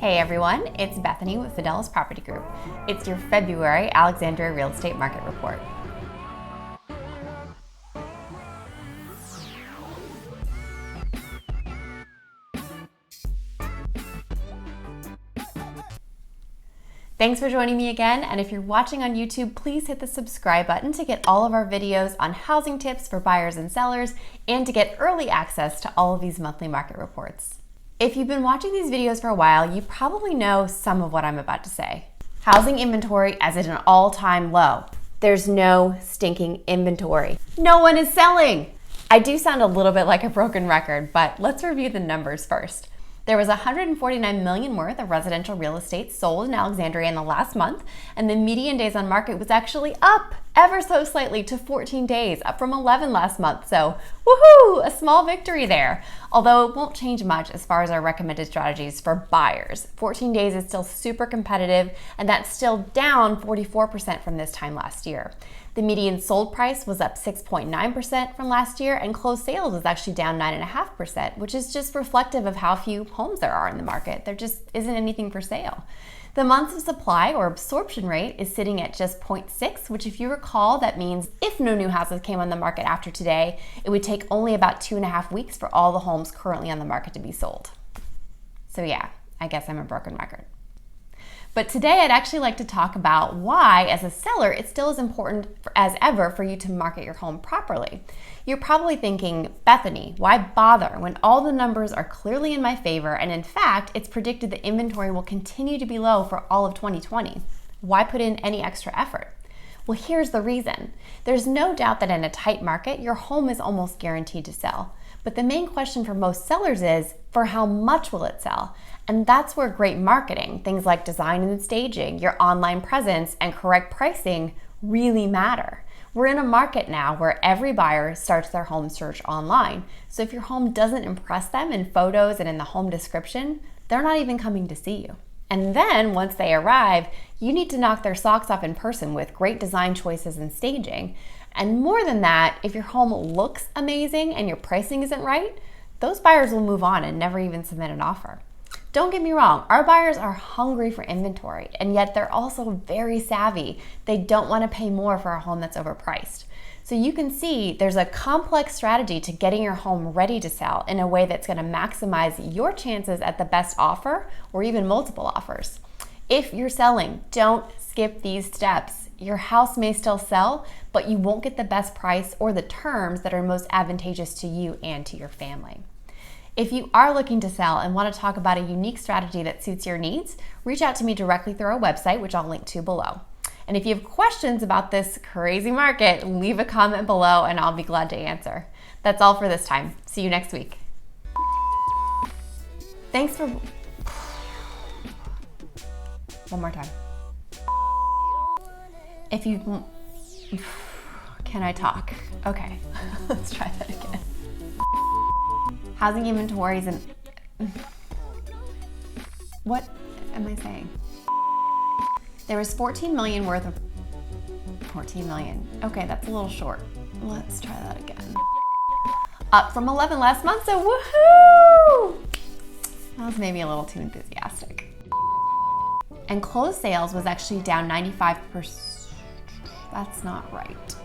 Hey everyone, it's Bethany with Fidelis Property Group. It's your February Alexandria Real Estate Market Report. Thanks for joining me again, and if you're watching on YouTube, please hit the subscribe button to get all of our videos on housing tips for buyers and sellers and to get early access to all of these monthly market reports. If you've been watching these videos for a while, you probably know some of what I'm about to say. Housing inventory is at an all-time low. There's no stinking inventory. No one is selling. I do sound a little bit like a broken record, but let's review the numbers first. There was $149 million worth of residential real estate sold in Alexandria in the last month, and the median days on market was actually up ever so slightly to 14 days, up from 11 last month. So, woohoo, a small victory there. Although it won't change much as far as our recommended strategies for buyers. 14 days is still super competitive, and that's still down 44% from this time last year. The median sold price was up 6.9% from last year, and closed sales was actually down 9.5%, which is just reflective of how few homes there are in the market. There just isn't anything for sale. The months of supply or absorption rate is sitting at just 0.6, which if you recall, that means if no new houses came on the market after today, it would take only about 2.5 weeks for all the homes currently on the market to be sold. So yeah, I guess I'm a broken record. But today I'd actually like to talk about why, as a seller, it still is important as ever for you to market your home properly. You're probably thinking, Bethany, why bother when all the numbers are clearly in my favor, and in fact, it's predicted that inventory will continue to be low for all of 2020. Why put in any extra effort? Well, here's the reason. There's no doubt that in a tight market, your home is almost guaranteed to sell. But the main question for most sellers is, for how much will it sell? And that's where great marketing, things like design and staging, your online presence, and correct pricing really matter. We're in a market now where every buyer starts their home search online. So if your home doesn't impress them in photos and in the home description, they're not even coming to see you. And then once they arrive, you need to knock their socks off in person with great design choices and staging. And more than that, if your home looks amazing and your pricing isn't right, those buyers will move on and never even submit an offer. Don't get me wrong, our buyers are hungry for inventory, and yet they're also very savvy. They don't want to pay more for a home that's overpriced. So you can see there's a complex strategy to getting your home ready to sell in a way that's going to maximize your chances at the best offer or even multiple offers. If you're selling, don't skip these steps. Your house may still sell, but you won't get the best price or the terms that are most advantageous to you and to your family. If you are looking to sell and want to talk about a unique strategy that suits your needs, reach out to me directly through our website, which I'll link to below. And if you have questions about this crazy market, leave a comment below and I'll be glad to answer. That's all for this time. See you next week. Thanks for... One more time. If you... Can I talk? Okay, let's try that again. Housing inventories and... What am I saying? There was $14 million worth of... 14 million. Okay, that's a little short. Let's try that again. Up from 11 last month, so woohoo! That was maybe a little too enthusiastic. And closed sales was actually down 95%. That's not right.